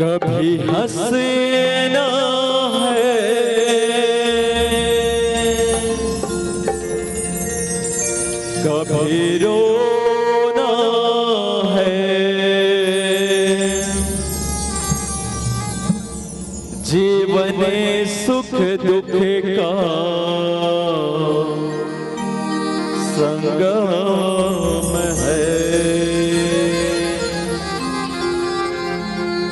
कभी हंसना है, कभी रोना है, जीवन सुख दुख का संगम है।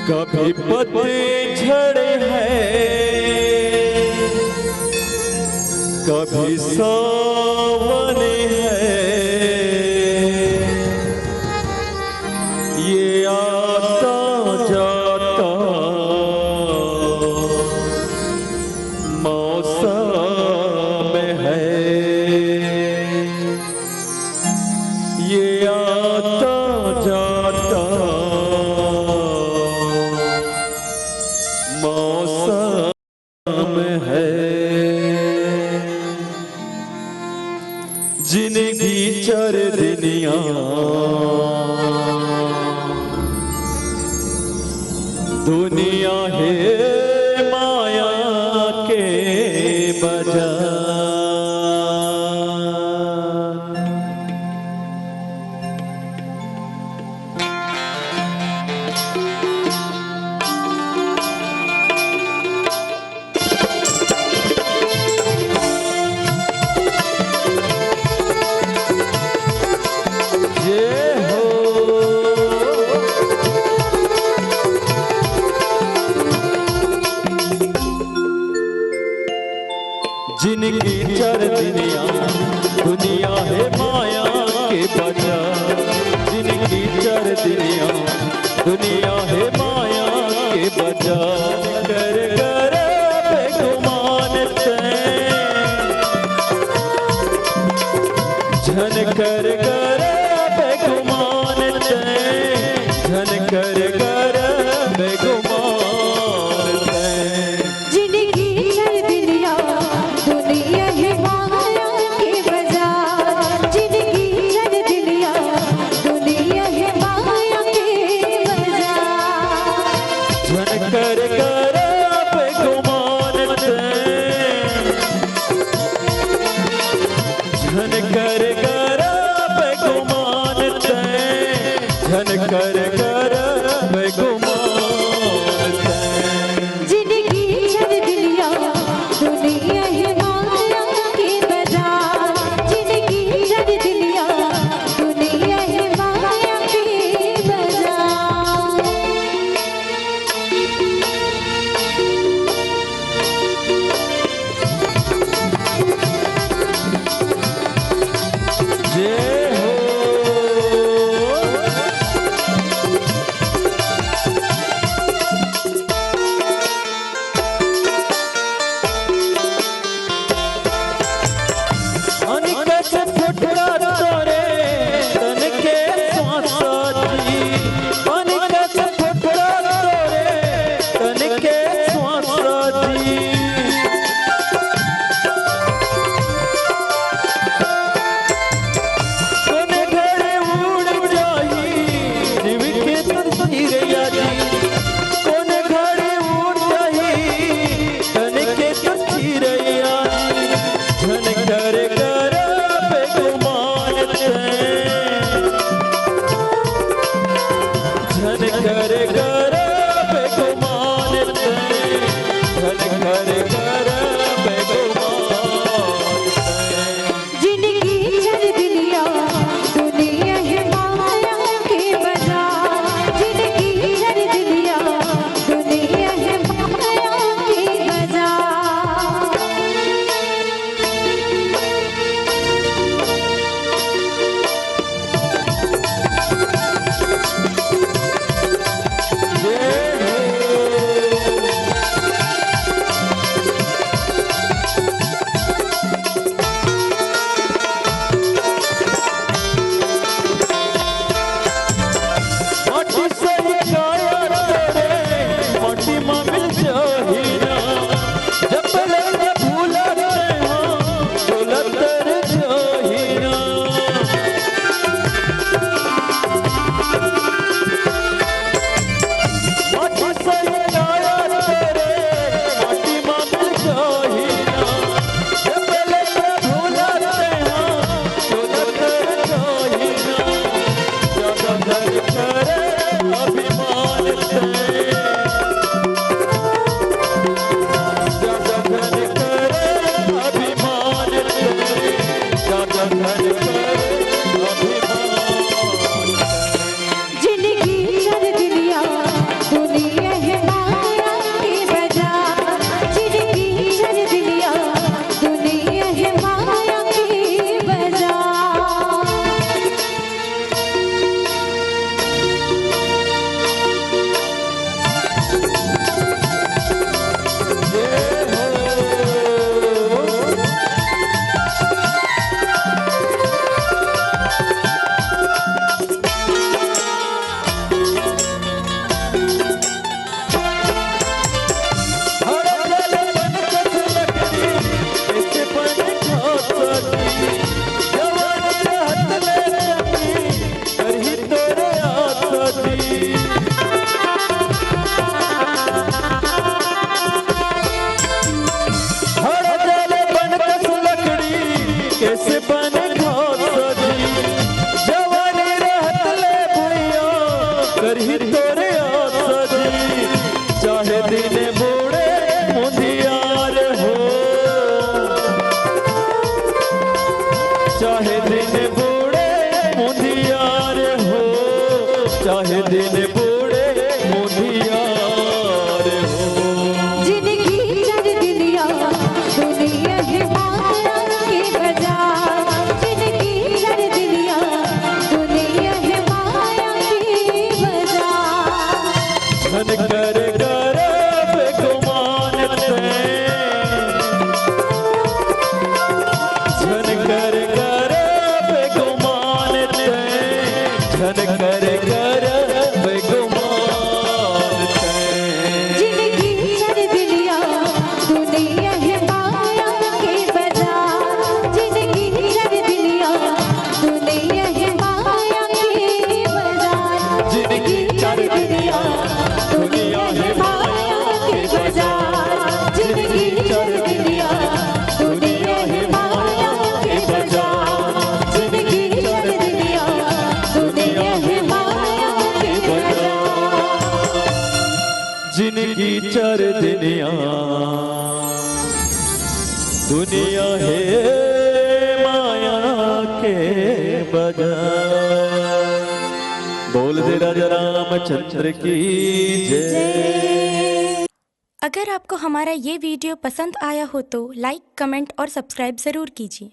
कभी पतझड़ है, कभी सावन है, ये आता जाता मौसम है, ये आता जाता मौसम है। जिंदगी चर दुनिया दुनिया है माया के बाजार। जिनकी चर दुनिया दुनिया है माया के बाजार। जिनकी चर दुनिया दुनिया है माया के बाजार। कर कर बेगुमान झन कर कर बेगुमान झन कर कर बेगुमान। जिनकी चर दुनिया दुनिया है माया के बाजार। जिनकी चर दुनिया दुनिया है माया के बाजार। झन कर कर बेगुमान झन कर कर बेगुमान झन कर कर बेगुमान। जिनकी चर दुनिया दुनिया है माया के बाजार। जिनकी चर दुनिया दुनिया है माया के बाजार। जय हो अनिकट फुटरा तोरे तन के स्वासाजी। अनिकट फुटरा तोरे तन के स्वासाजी। कोने घरे उड़ जाई जीव के तस्वीरिया जी। कोने घरे उड़ जाई तन के तस्वीरिया जी। झन कर कर बेगुमान झन कर कर बेगुमान झन कर कर बेगुमान। जिनकी चर दुनिया दुनिया है माया के बाजार। जिनकी चर दुनिया दुनिया है माया के बाजार। जय हो धन कर गर्भ गुमान ते धन कर गर्भ गुमान ते धन कर गर्भ गुमान ते जिनकी चर दिलिया दुनिया है माया के बाजार जिनकी चर दिलिया दुनिया है माया के बाजार जिनकी चर दिलिया दुनिया है माया के बाजार जिनकी चर दिलिया दुनिया है माया के बाजार जिनकी चर दिलिया दुनिया है माया के बाजार जिनकी चर दिलिया दुनिया है माया के बाजार बोल दे राजा रामचंद्र की जय। अगर आपको हमारा ये वीडियो पसंद आया हो तो लाइक, कमेंट और सब्सक्राइब ज़रूर कीजिए।